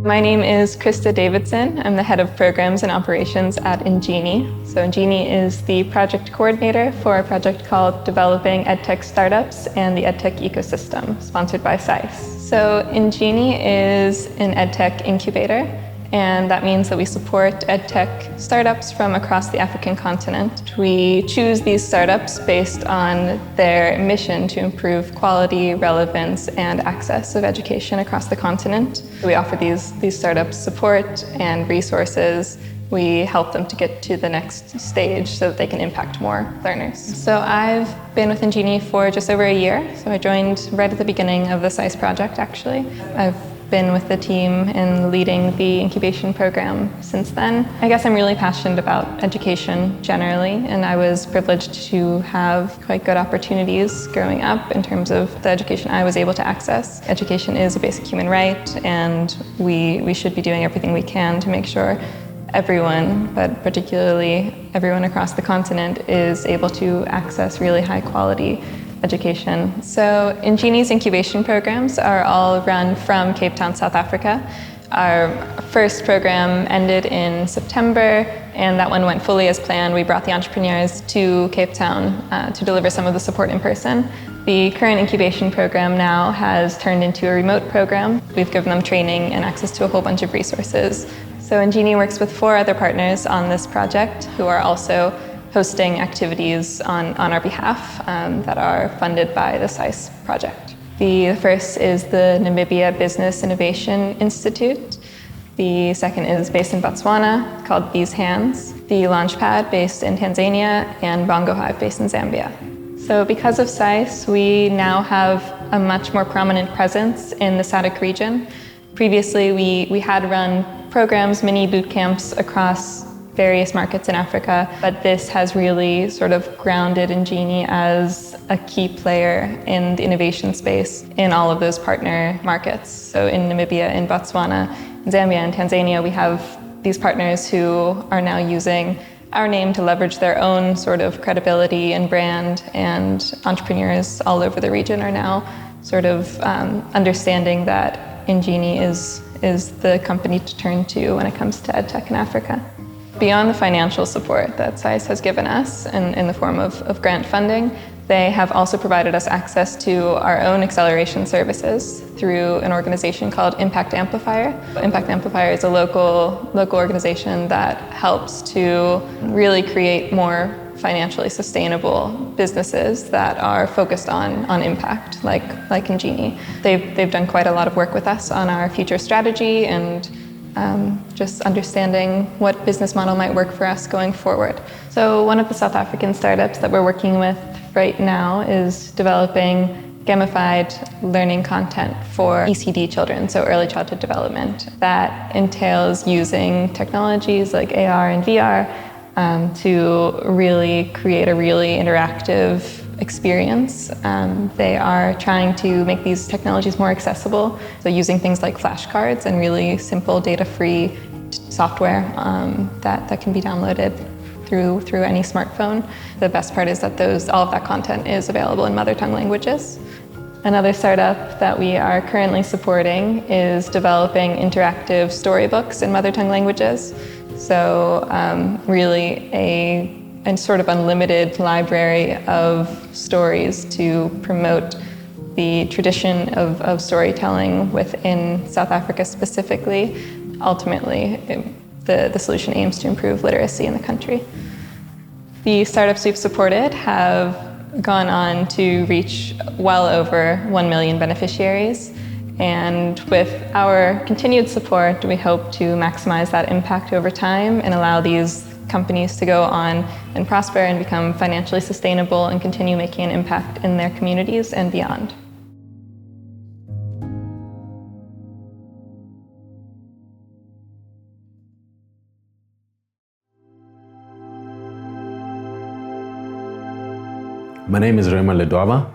My name is Krista Davidson. I'm the head of programs and operations at Ingenie. So Ingenie is the project coordinator for a project called Developing EdTech Startups and the EdTech Ecosystem, sponsored by SAIS. So Ingenie is an EdTech incubator, and that means that we support EdTech startups from across the African continent. We choose these startups based on their mission to improve quality, relevance, and access of education across the continent. We offer these startups support and resources. We help them to get to the next stage so that they can impact more learners. So I've been with Ingenie for just over a year. So I joined right at the beginning of the SAIS project, actually. I've been with the team and leading the incubation program since then. I guess I'm really passionate about education generally, and I was privileged to have quite good opportunities growing up in terms of the education I was able to access. Education is a basic human right, and we should be doing everything we can to make sure everyone, but particularly everyone across the continent, is able to access really high quality education. So Ingenie's incubation programs are all run from Cape Town, South Africa. Our first program ended in September, and that one went fully as planned. We brought the entrepreneurs to Cape Town to deliver some of the support in person. The current incubation program now has turned into a remote program. We've given them training and access to a whole bunch of resources. So Ingenie works with 4 other partners on this project who are also hosting activities on our behalf that are funded by the SAIS project. The first is the Namibia Business Innovation Institute. The second is based in Botswana, called These Hands. The Launchpad, based in Tanzania, and Bongo Hive, based in Zambia. So because of SAIS, we now have a much more prominent presence in the SADC region. Previously, we had run programs, mini boot camps across various markets in Africa, but this has really sort of grounded Ingenie as a key player in the innovation space in all of those partner markets. So in Namibia, in Botswana, in Zambia, and Tanzania, we have these partners who are now using our name to leverage their own sort of credibility and brand, and entrepreneurs all over the region are now sort of understanding that Ingenie is the company to turn to when it comes to EdTech in Africa. Beyond the financial support that SAIS has given us in the form of grant funding, they have also provided us access to our own acceleration services through an organization called Impact Amplifier. Impact Amplifier is a local organization that helps to really create more financially sustainable businesses that are focused on impact, like Ingenie. They've done quite a lot of work with us on our future strategy and just understanding what business model might work for us going forward. So one of the South African startups that we're working with right now is developing gamified learning content for ECD children, so early childhood development. That entails using technologies like AR and VR to really create a really interactive experience. They are trying to make these technologies more accessible, so using things like flashcards and really simple data-free software that can be downloaded through any smartphone. The best part is that all of that content is available in mother tongue languages. Another startup that we are currently supporting is developing interactive storybooks in mother tongue languages. So really a sort of unlimited library of stories to promote the tradition of storytelling within South Africa specifically. Ultimately, the solution aims to improve literacy in the country. The startups we've supported have gone on to reach well over 1 million beneficiaries. And with our continued support, we hope to maximize that impact over time and allow these companies to go on and prosper and become financially sustainable and continue making an impact in their communities and beyond. My name is Raymond Ledwaba.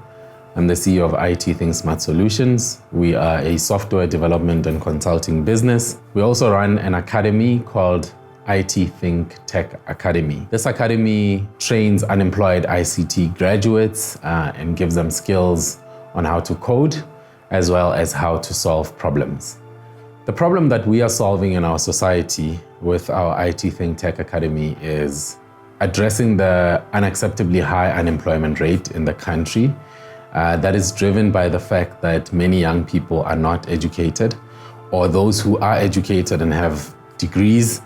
I'm the CEO of IT Think Smart Solutions. We are a software development and consulting business. We also run an academy called IT Think Tech Academy. This academy trains unemployed ICT graduates and gives them skills on how to code, as well as how to solve problems. The problem that we are solving in our society with our IT Think Tech Academy is addressing the unacceptably high unemployment rate in the country that is driven by the fact that many young people are not educated, or those who are educated and have degrees,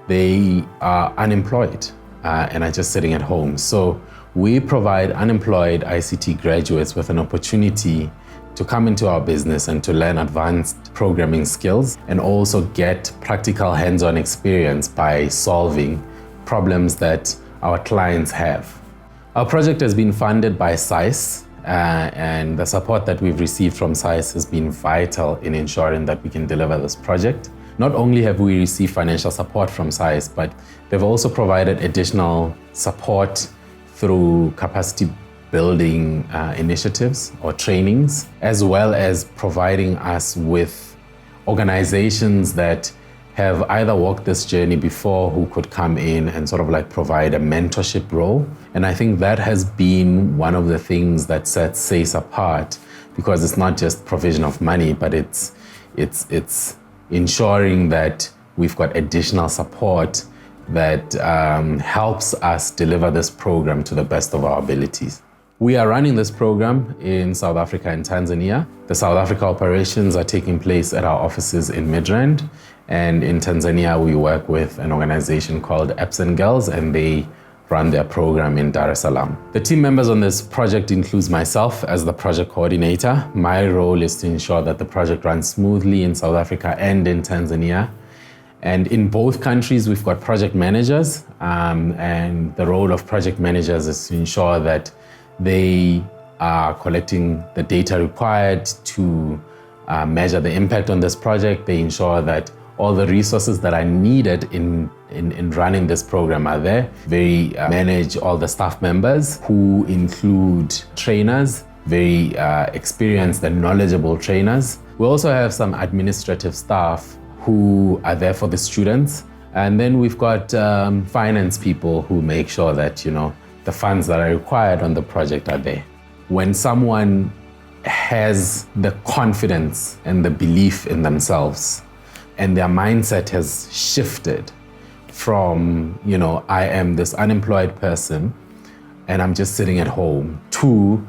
they are unemployed and are just sitting at home. So we provide unemployed ICT graduates with an opportunity to come into our business and to learn advanced programming skills and also get practical hands-on experience by solving problems that our clients have. Our project has been funded by SAIS, and the support that we've received from SAIS has been vital in ensuring that we can deliver this project. Not only have we received financial support from SAIS, but they've also provided additional support through capacity building initiatives or trainings, as well as providing us with organizations that have either walked this journey before who could come in and sort of like provide a mentorship role. And I think that has been one of the things that sets SAIS apart, because it's not just provision of money, but it's ensuring that we've got additional support that helps us deliver this program to the best of our abilities. We are running this program in South Africa and Tanzania. The South Africa operations are taking place at our offices in Midrand. And in Tanzania, we work with an organization called Epson Girls, and they run their program in Dar es Salaam. The team members on this project includes myself as the project coordinator. My role is to ensure that the project runs smoothly in South Africa and in Tanzania. And in both countries, we've got project managers. And the role of project managers is to ensure that they are collecting the data required to measure the impact on this project. They ensure that all the resources that are needed in running this program are there. They manage all the staff members, who include trainers, very experienced and knowledgeable trainers. We also have some administrative staff who are there for the students. And then we've got finance people who make sure that, the funds that are required on the project are there. When someone has the confidence and the belief in themselves, and their mindset has shifted from, I am this unemployed person and I'm just sitting at home, to,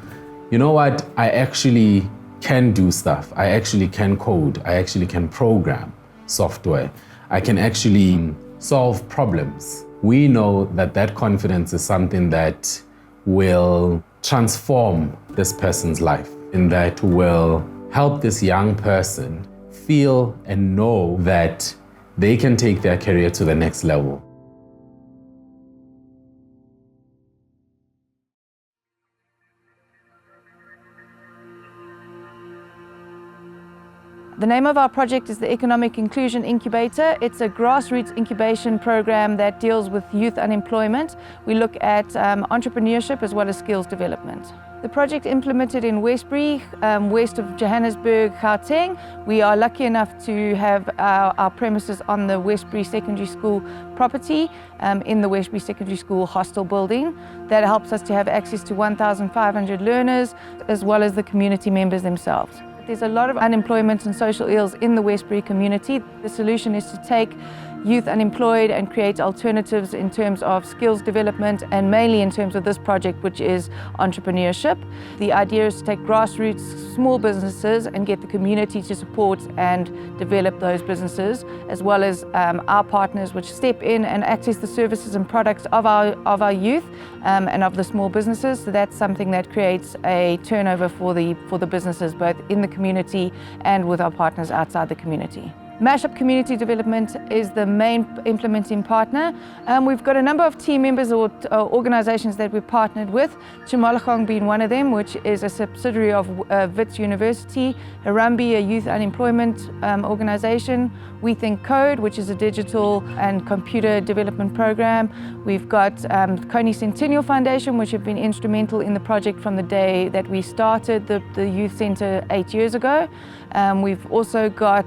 I actually can do stuff. I actually can code. I actually can program software. I can actually solve problems. We know that that confidence is something that will transform this person's life, and that will help this young person feel and know that they can take their career to the next level. The name of our project is the Economic Inclusion Incubator. It's a grassroots incubation program that deals with youth unemployment. We look at entrepreneurship as well as skills development. The project implemented in Westbury, west of Johannesburg, Gauteng. We are lucky enough to have our premises on the Westbury Secondary School property in the Westbury Secondary School hostel building. That helps us to have access to 1,500 learners as well as the community members themselves. There's a lot of unemployment and social ills in the Westbury community. The solution is to take youth unemployed and create alternatives in terms of skills development, and mainly in terms of this project, which is entrepreneurship. The idea is to take grassroots small businesses and get the community to support and develop those businesses, as well as our partners which step in and access the services and products of our youth and of the small businesses. So that's something that creates a turnover for the businesses, both in the community and with our partners outside the community. Mashup Community Development is the main implementing partner. We've got a number of team members or organizations that we've partnered with, Chimalakong being one of them, which is a subsidiary of Wits University, Harambee, a youth unemployment organization, We Think Code, which is a digital and computer development program. We've got Coney Centennial Foundation, which have been instrumental in the project from the day that we started the youth center 8 years ago. We've also got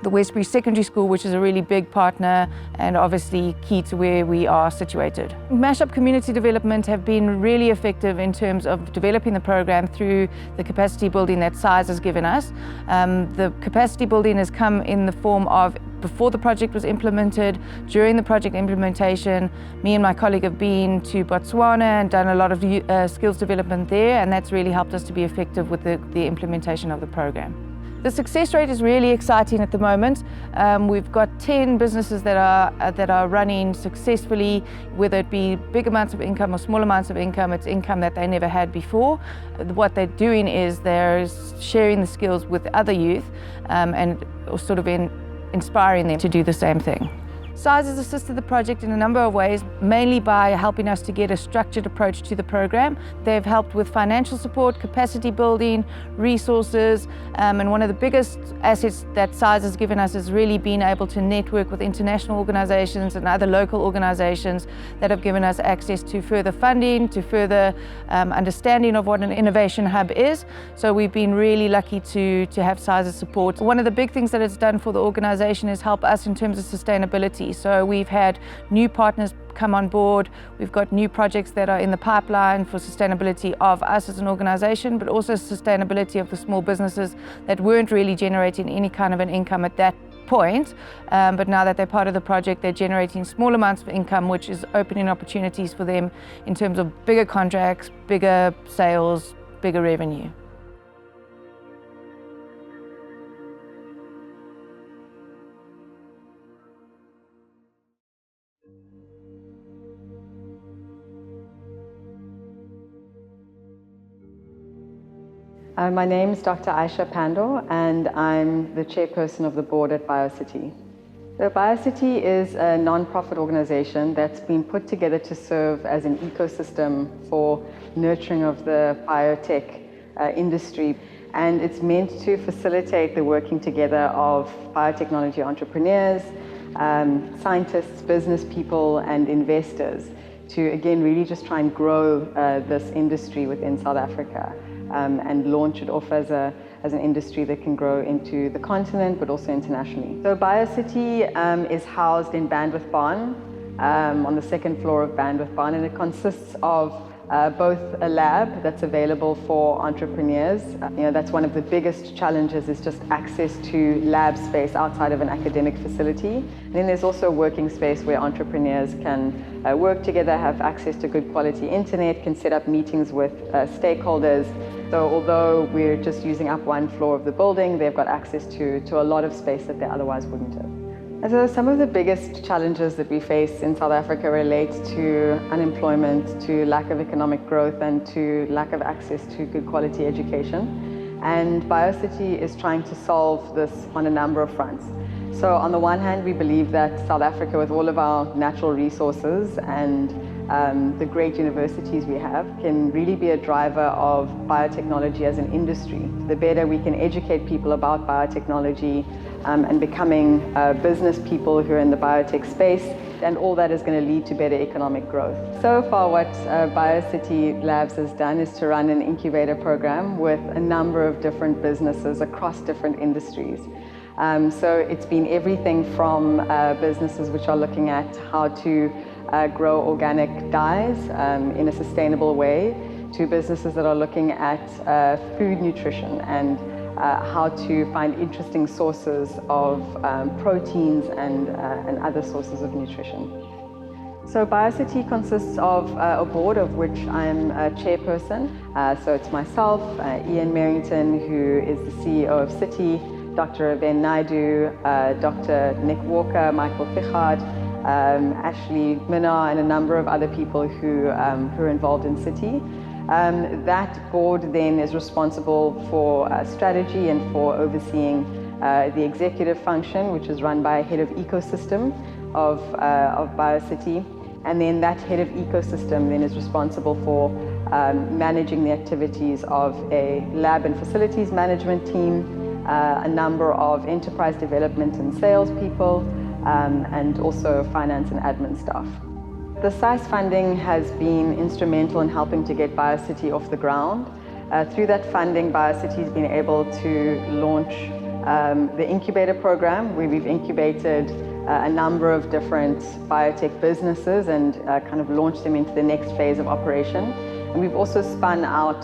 the Westbury Secondary School, which is a really big partner and obviously key to where we are situated. Mashup Community Development have been really effective in terms of developing the program through the capacity building that SAIS has given us. The capacity building has come in the form of before the project was implemented, during the project implementation, me and my colleague have been to Botswana and done a lot of skills development there, and that's really helped us to be effective with the implementation of the program. The success rate is really exciting at the moment. We've got 10 businesses that are running successfully, whether it be big amounts of income or small amounts of income. It's income that they never had before. What they're doing is they're sharing the skills with other youth and sort of inspiring them to do the same thing. SAIS has assisted the project in a number of ways, mainly by helping us to get a structured approach to the program. They've helped with financial support, capacity building, resources, and one of the biggest assets that SAIS has given us is really being able to network with international organizations and other local organizations that have given us access to further funding, to further understanding of what an innovation hub is. So we've been really lucky to have SAIS's support. One of the big things that it's done for the organization is help us in terms of sustainability. So we've had new partners come on board. We've got new projects that are in the pipeline for sustainability of us as an organization, but also sustainability of the small businesses that weren't really generating any kind of an income at that point. But now that they're part of the project, they're generating small amounts of income, which is opening opportunities for them in terms of bigger contracts, bigger sales, bigger revenue. My name is Dr. Aisha Pandor, and I'm the chairperson of the board at BioCity. So BioCity is a non-profit organization that's been put together to serve as an ecosystem for nurturing of the biotech industry. And it's meant to facilitate the working together of biotechnology entrepreneurs, scientists, business people, and investors to, again, really just try and grow this industry within South Africa. And launch it off as an industry that can grow into the continent, but also internationally. So BioCity is housed in Bandwidth Barn, on the second floor of Bandwidth Barn, and it consists of both a lab that's available for entrepreneurs. That's one of the biggest challenges, is just access to lab space outside of an academic facility. And then there's also a working space where entrepreneurs can work together, have access to good quality internet, can set up meetings with stakeholders. So although we're just using up one floor of the building, they've got access to a lot of space that they otherwise wouldn't have. And so some of the biggest challenges that we face in South Africa relate to unemployment, to lack of economic growth, and to lack of access to good quality education. And BioCity is trying to solve this on a number of fronts. So on the one hand, we believe that South Africa, with all of our natural resources and the great universities we have, can really be a driver of biotechnology as an industry. The better we can educate people about biotechnology and becoming business people who are in the biotech space, and all that is going to lead to better economic growth. So far, what BioCity Labs has done is to run an incubator program with a number of different businesses across different industries. So it's been everything from businesses which are looking at how to grow organic dyes in a sustainable way, to businesses that are looking at food nutrition and how to find interesting sources of proteins and other sources of nutrition. So BioCity consists of a board of which I'm a chairperson. So it's myself, Ian Merrington, who is the CEO of City, Dr. Aben Naidu, Dr. Nick Walker, Michael Fichard, Ashley Minnar, and a number of other people who are involved in City. That board then is responsible for strategy and for overseeing the executive function, which is run by a head of ecosystem of BioCity. And then that head of ecosystem then is responsible for managing the activities of a lab and facilities management team, a number of enterprise development and sales people, and also finance and admin staff. The SAIS funding has been instrumental in helping to get BioCity off the ground. Through that funding, BioCity has been able to launch the incubator program, where we've incubated a number of different biotech businesses and kind of launched them into the next phase of operation. And we've also spun out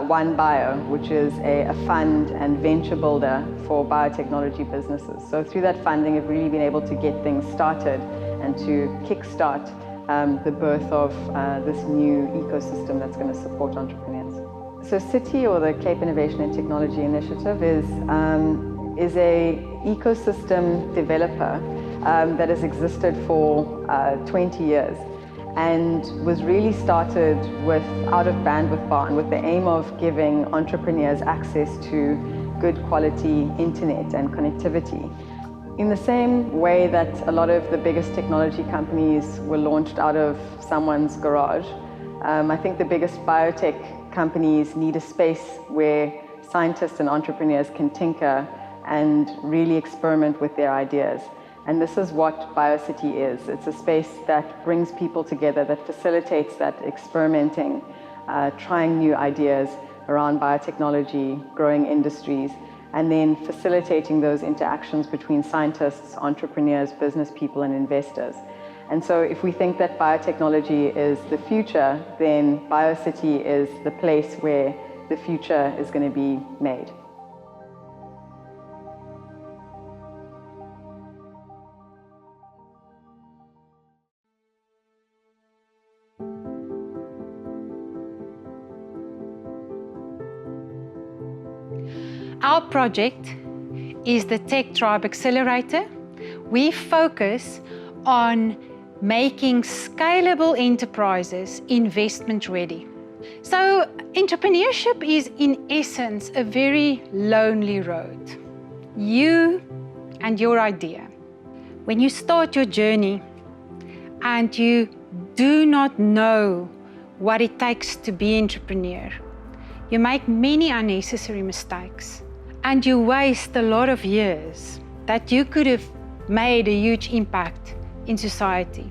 One Bio, which is a fund and venture builder for biotechnology businesses. So through that funding, we've really been able to get things started and to kickstart the birth of this new ecosystem that's going to support entrepreneurs. So CITI, or the Cape Innovation and Technology Initiative, is a ecosystem developer that has existed for 20 years and was really started with out of bandwidth barn with the aim of giving entrepreneurs access to good quality internet and connectivity. In the same way that a lot of the biggest technology companies were launched out of someone's garage, I think the biggest biotech companies need a space where scientists and entrepreneurs can tinker and really experiment with their ideas. And this is what BioCity is. It's a space that brings people together, that facilitates that experimenting, trying new ideas around biotechnology, growing industries, and then facilitating those interactions between scientists, entrepreneurs, business people, and investors. And so if we think that biotechnology is the future, then BioCity is the place where the future is going to be made. Our project is the Tech Tribe Accelerator. We focus on making scalable enterprises investment ready. So entrepreneurship is in essence a very lonely road. You and your idea. When you start your journey and you do not know what it takes to be an entrepreneur, you make many unnecessary mistakes and you waste a lot of years that you could have made a huge impact in society.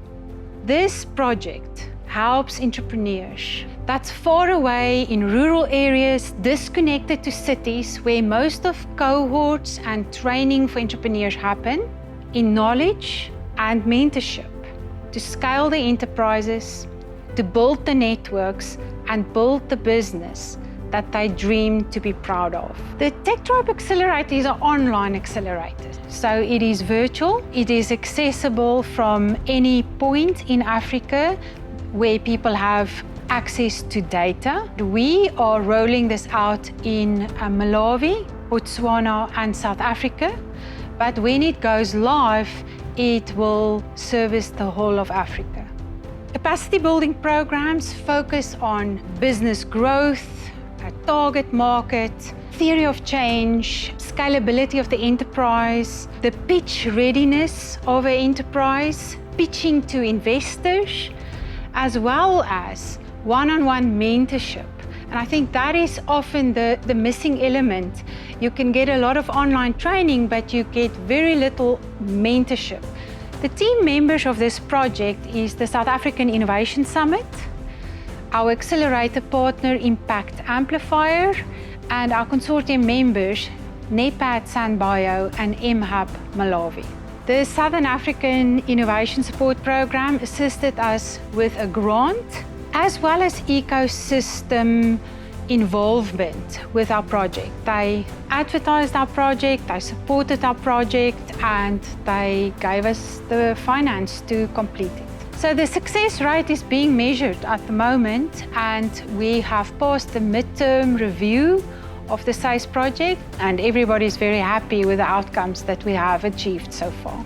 This project helps entrepreneurs that's far away in rural areas, disconnected to cities where most of cohorts and training for entrepreneurs happen, in knowledge and mentorship to scale the enterprises, to build the networks and build the business that they dream to be proud of. The Tech Tribe Accelerator is an online accelerator. So it is virtual, it is accessible from any point in Africa where people have access to data. We are rolling this out in Malawi, Botswana and South Africa, but when it goes live, it will service the whole of Africa. Capacity building programs focus on business growth, a target market, theory of change, scalability of the enterprise, the pitch readiness of an enterprise, pitching to investors, as well as one-on-one mentorship. And I think that is often the missing element. You can get a lot of online training, but you get very little mentorship. The team members of this project is the South African Innovation Summit, our accelerator partner Impact Amplifier, and our consortium members NEPAD SanBio and MHub Malawi. The Southern African Innovation Support Program assisted us with a grant as well as ecosystem involvement with our project. They advertised our project, they supported our project, and they gave us the finance to complete it. So the success rate is being measured at the moment, and we have passed the midterm review of the SAIS project, and everybody is very happy with the outcomes that we have achieved so far.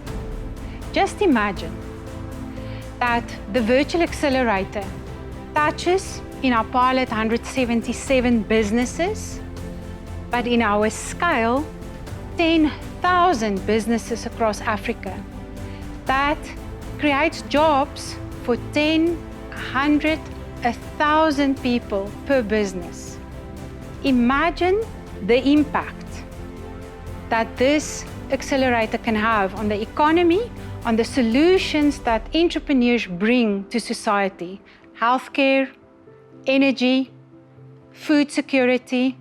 Just imagine that the virtual accelerator touches in our pilot 177 businesses, but in our scale, 10,000 businesses across Africa. That creates jobs for 10, 100, 1,000 people per business. Imagine the impact that this accelerator can have on the economy, on the solutions that entrepreneurs bring to society: healthcare, energy, food security,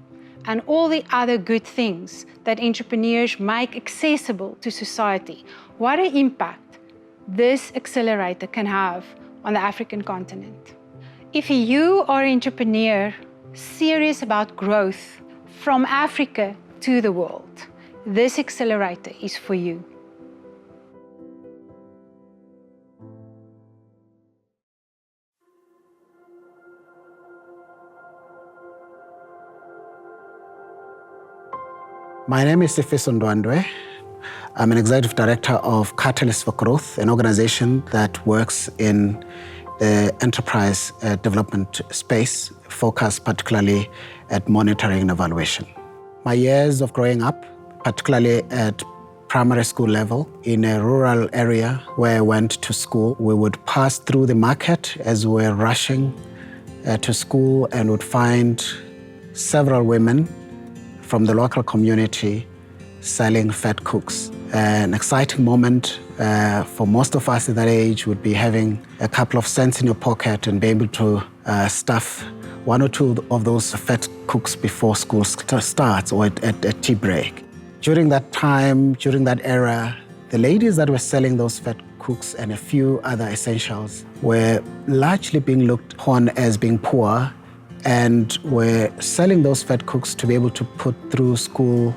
and all the other good things that entrepreneurs make accessible to society, what an impact this accelerator can have on the African continent. If you are an entrepreneur serious about growth from Africa to the world, this accelerator is for you. My name is Sifiso Ndwandwe. I'm an executive director of Catalyst for Growth, an organization that works in the enterprise development space, focused particularly at monitoring and evaluation. My years of growing up, particularly at primary school level, in a rural area where I went to school, we would pass through the market as we were rushing to school and would find several women from the local community selling fat cooks. An exciting moment for most of us at that age would be having a couple of cents in your pocket and be able to stuff one or two of those fat cooks before school starts or at tea break. During that time, during that era, the ladies that were selling those fat cooks and a few other essentials were largely being looked upon as being poor, and were selling those fat cooks to be able to put through school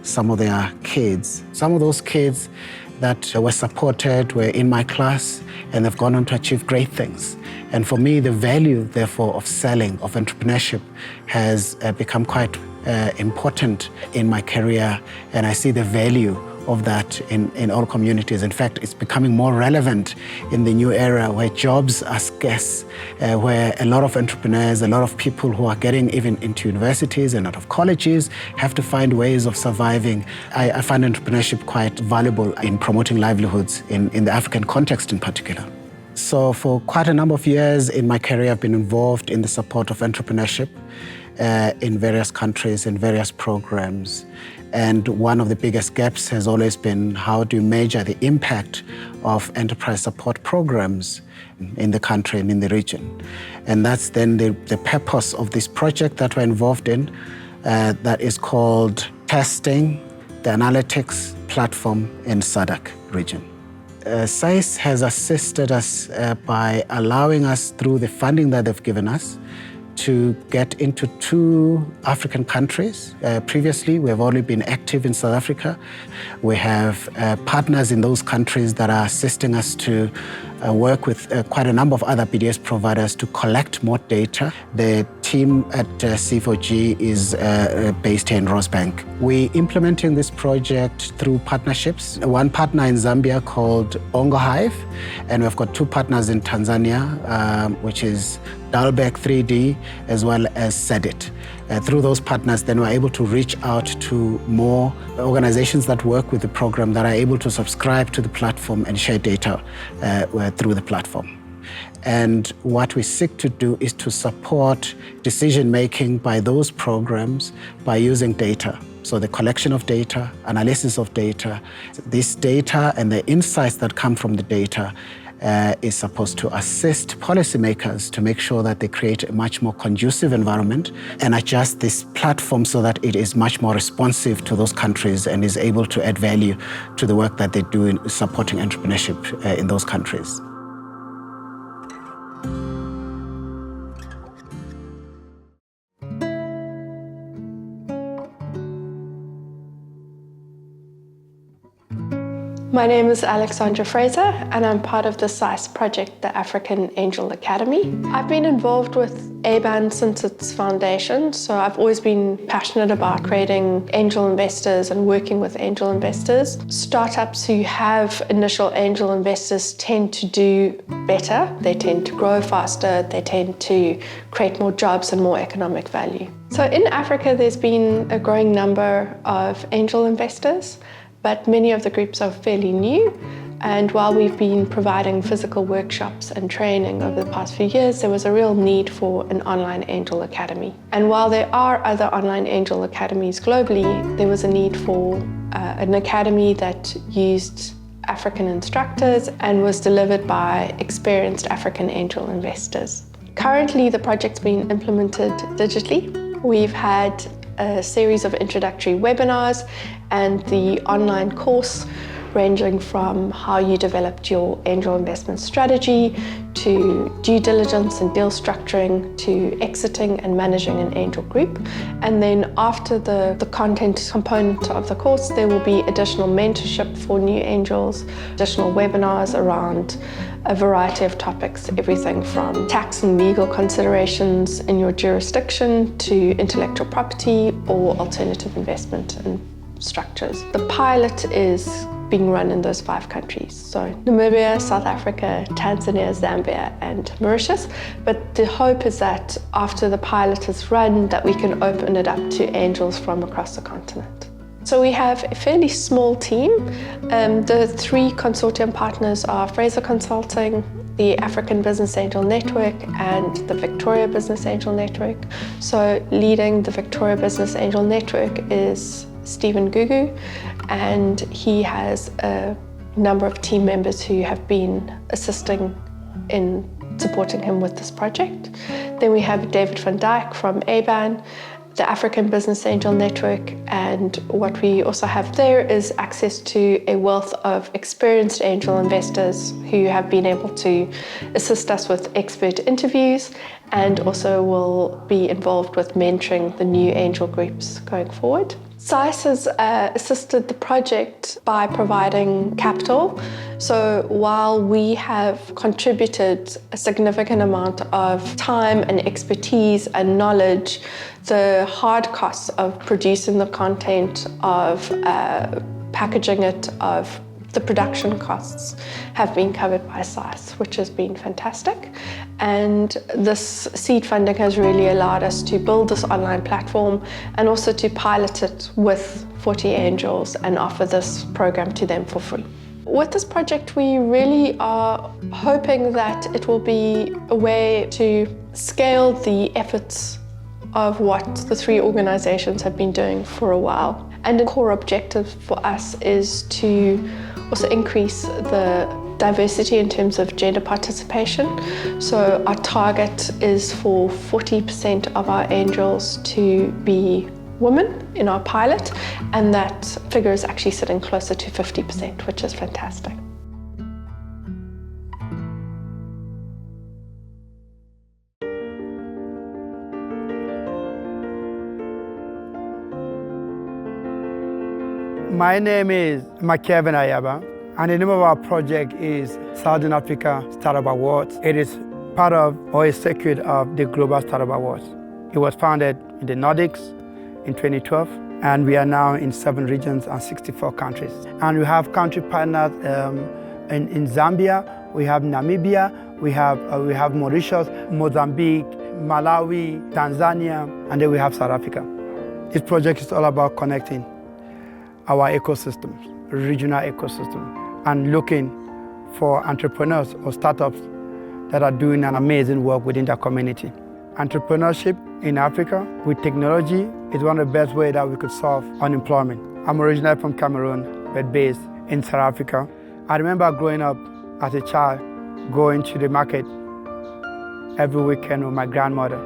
some of their kids. Some of those kids that were supported were in my class, and they've gone on to achieve great things. And for me, the value, therefore, of selling, of entrepreneurship, has become quite important in my career, and I see the value of that in all communities. In fact, it's becoming more relevant in the new era where jobs are scarce, where a lot of entrepreneurs, a lot of people who are getting even into universities and out of colleges have to find ways of surviving. I find entrepreneurship quite valuable in promoting livelihoods in the African context in particular. So for quite a number of years in my career, I've been involved in the support of entrepreneurship in various countries, in various programs. And one of the biggest gaps has always been how do you measure the impact of enterprise support programs in the country and in the region. And that's then the purpose of this project that we're involved in that is called Testing the Analytics Platform in SADC region. SAIS has assisted us by allowing us through the funding that they've given us to get into 2 African countries. Previously, we have only been active in South Africa. We have partners in those countries that are assisting us to work with quite a number of other BDS providers to collect more data. The team at C4G is based here in Rosebank. We're implementing this project through partnerships. One partner in Zambia called Ongo Hive, and we've got 2 partners in Tanzania, which is Dalbeck 3D, as well as SEDIT. Through those partners, then we're able to reach out to more organizations that work with the program that are able to subscribe to the platform and share data through the platform. And what we seek to do is to support decision-making by those programs by using data. So the collection of data, analysis of data, this data and the insights that come from the data is supposed to assist policymakers to make sure that they create a much more conducive environment and adjust this platform so that it is much more responsive to those countries and is able to add value to the work that they do in supporting entrepreneurship in those countries. My name is Alexandra Fraser and I'm part of the SAIS project, the African Angel Academy. I've been involved with ABAN since its foundation, so I've always been passionate about creating angel investors and working with angel investors. Startups who have initial angel investors tend to do better, they tend to grow faster, they tend to create more jobs and more economic value. So in Africa there's been a growing number of angel investors, but many of the groups are fairly new. And while we've been providing physical workshops and training over the past few years, there was a real need for an online angel academy. And while there are other online angel academies globally, there was a need for an academy that used African instructors and was delivered by experienced African angel investors. Currently, the project's been implemented digitally. We've had a series of introductory webinars and the online course, ranging from how you developed your angel investment strategy to due diligence and deal structuring to exiting and managing an angel group. And then after the content component of the course, there will be additional mentorship for new angels, additional webinars around a variety of topics, everything from tax and legal considerations in your jurisdiction to intellectual property or alternative investment and structures. The pilot is being run in those 5 countries. So Namibia, South Africa, Tanzania, Zambia, and Mauritius. But the hope is that after the pilot is run, that we can open it up to angels from across the continent. So we have a fairly small team. The 3 consortium partners are Fraser Consulting, the African Business Angel Network, and the Victoria Business Angel Network. So leading the Victoria Business Angel Network is Stephen Gugu, and he has a number of team members who have been assisting in supporting him with this project. Then we have David van Dijk from ABAN, the African Business Angel Network, and what we also have there is access to a wealth of experienced angel investors who have been able to assist us with expert interviews and also will be involved with mentoring the new angel groups going forward. SAIS has assisted the project by providing capital. So while we have contributed a significant amount of time and expertise and knowledge, the hard costs of producing the content, of packaging it, of the production costs have been covered by SAIS, which has been fantastic. And this seed funding has really allowed us to build this online platform and also to pilot it with 40 angels and offer this program to them for free. With this project, we really are hoping that it will be a way to scale the efforts of what the 3 organizations have been doing for a while. And the core objective for us is to also increase the diversity in terms of gender participation. So our target is for 40% of our angels to be women in our pilot, and that figure is actually sitting closer to 50%, which is fantastic. My name is Kevin Ayaba, and the name of our project is Southern Africa Startup Awards. It is part of or a circuit of the Global Startup Awards. It was founded in the Nordics in 2012, and we are now in 7 regions and 64 countries. And we have country partners in Zambia, we have Namibia, we have Mauritius, Mozambique, Malawi, Tanzania, and then we have South Africa. This project is all about connecting our ecosystems, regional ecosystem, and looking for entrepreneurs or startups that are doing an amazing work within their community. Entrepreneurship in Africa with technology is one of the best ways that we could solve unemployment. I'm originally from Cameroon, but based in South Africa. I remember growing up as a child, going to the market every weekend with my grandmother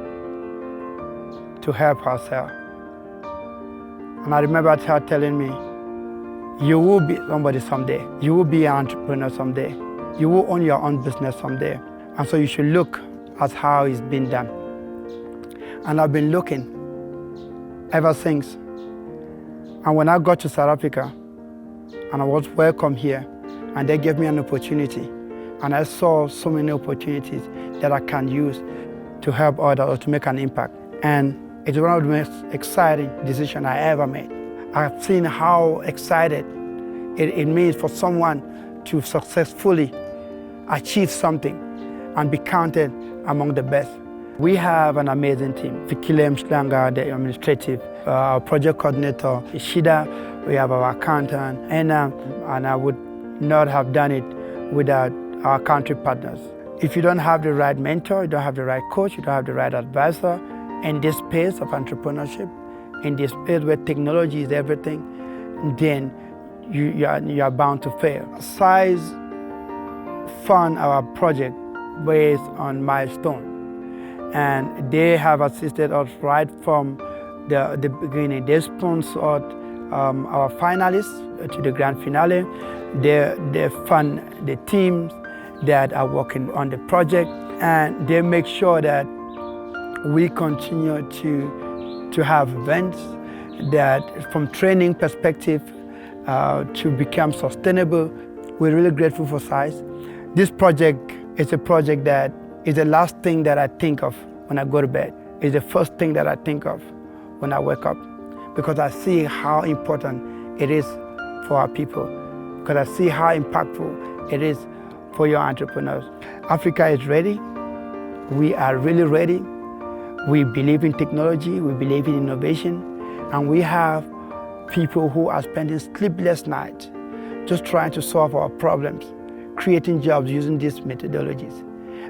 to help her sell. And I remember her telling me, you will be somebody someday. You will be an entrepreneur someday. You will own your own business someday. And so you should look at how it's been done. And I've been looking ever since. And when I got to South Africa, and I was welcome here, and they gave me an opportunity, and I saw so many opportunities that I can use to help others or to make an impact. And it's one of the most exciting decisions I ever made. I've seen how excited it means for someone to successfully achieve something and be counted among the best. We have an amazing team. Vikilem Shlanga, the administrative, our project coordinator, Ishida, we have our accountant, and I would not have done it without our country partners. If you don't have the right mentor, you don't have the right coach, you don't have the right advisor in this space of entrepreneurship, in this space where technology is everything, then you are bound to fail. SAIS fund our project based on milestone, and they have assisted us right from the beginning. They sponsored our finalists to the grand finale. They fund the teams that are working on the project, and they make sure that we continue to have events that, from training perspective, to become sustainable. We're really grateful for SAIS. This project is a project that is the last thing that I think of when I go to bed. It's the first thing that I think of when I wake up, because I see how important it is for our people, because I see how impactful it is for your entrepreneurs. Africa is ready. We are really ready. We believe in technology, we believe in innovation, and we have people who are spending sleepless nights just trying to solve our problems, creating jobs using these methodologies.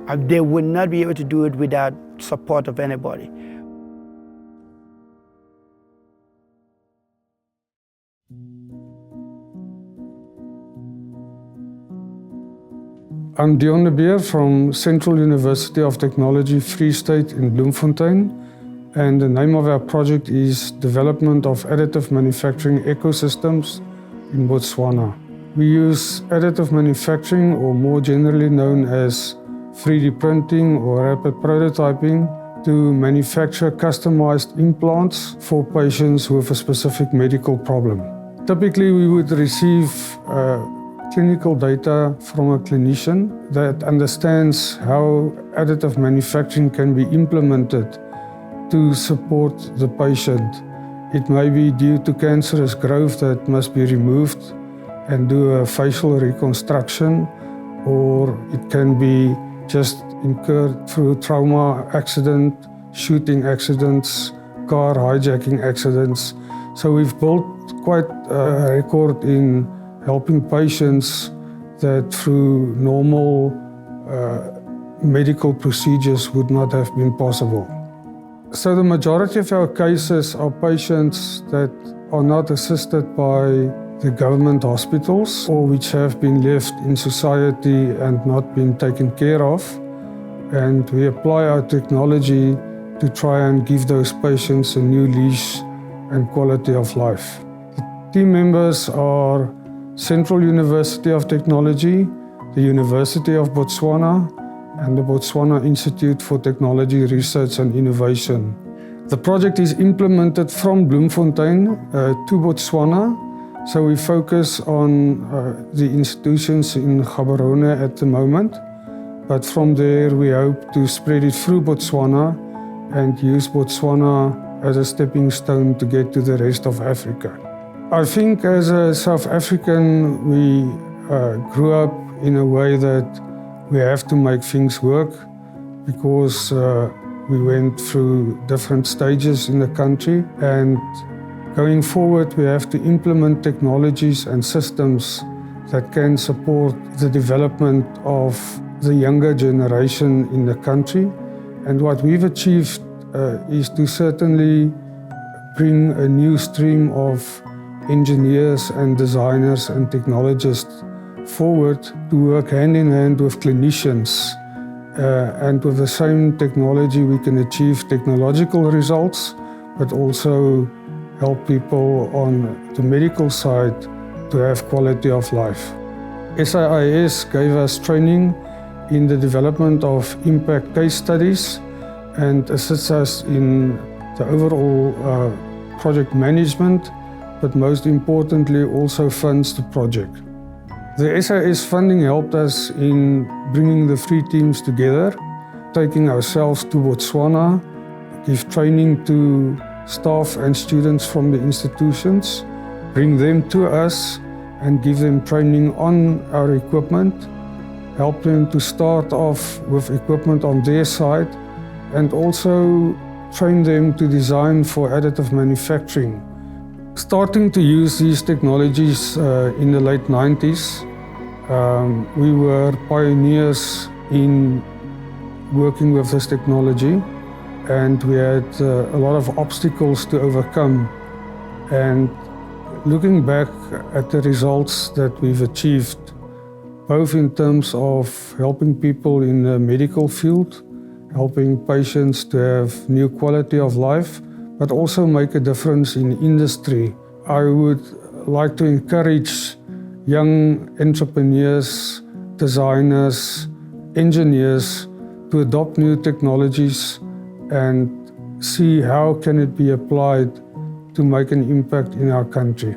And they will not be able to do it without support of anybody. I'm Dion de Beer from Central University of Technology, Free State in Bloemfontein, and the name of our project is Development of Additive Manufacturing Ecosystems in Botswana. We use additive manufacturing, or more generally known as 3D printing or rapid prototyping, to manufacture customized implants for patients with a specific medical problem. Typically, we would receive clinical data from a clinician that understands how additive manufacturing can be implemented to support the patient. It may be due to cancerous growth that must be removed and do a facial reconstruction, or it can be just incurred through trauma accident, shooting accidents, car hijacking accidents. So we've built quite a record in helping patients that through normal medical procedures would not have been possible. So the majority of our cases are patients that are not assisted by the government hospitals, or which have been left in society and not been taken care of. And we apply our technology to try and give those patients a new lease and quality of life. The team members are Central University of Technology, the University of Botswana, and the Botswana Institute for Technology Research and Innovation. The project is implemented from Bloemfontein to Botswana, so we focus on the institutions in Gaborone at the moment, but from there we hope to spread it through Botswana and use Botswana as a stepping stone to get to the rest of Africa. I think as a South African, we grew up in a way that we have to make things work, because we went through different stages in the country, and going forward we have to implement technologies and systems that can support the development of the younger generation in the country. And what we've achieved is to certainly bring a new stream of engineers and designers and technologists forward to work hand in hand with clinicians. And with the same technology we can achieve technological results, but also help people on the medical side to have quality of life. SAIS gave us training in the development of impact case studies and assists us in the overall project management, but most importantly also funds the project. The SAIS funding helped us in bringing the three teams together, taking ourselves to Botswana, give training to staff and students from the institutions, bring them to us and give them training on our equipment, help them to start off with equipment on their side, and also train them to design for additive manufacturing. Starting to use these technologies in the late 90s, we were pioneers in working with this technology, and we had a lot of obstacles to overcome. And looking back at the results that we've achieved, both in terms of helping people in the medical field, helping patients to have new quality of life, but also make a difference in industry. I would like to encourage young entrepreneurs, designers, engineers to adopt new technologies and see how can it be applied to make an impact in our country.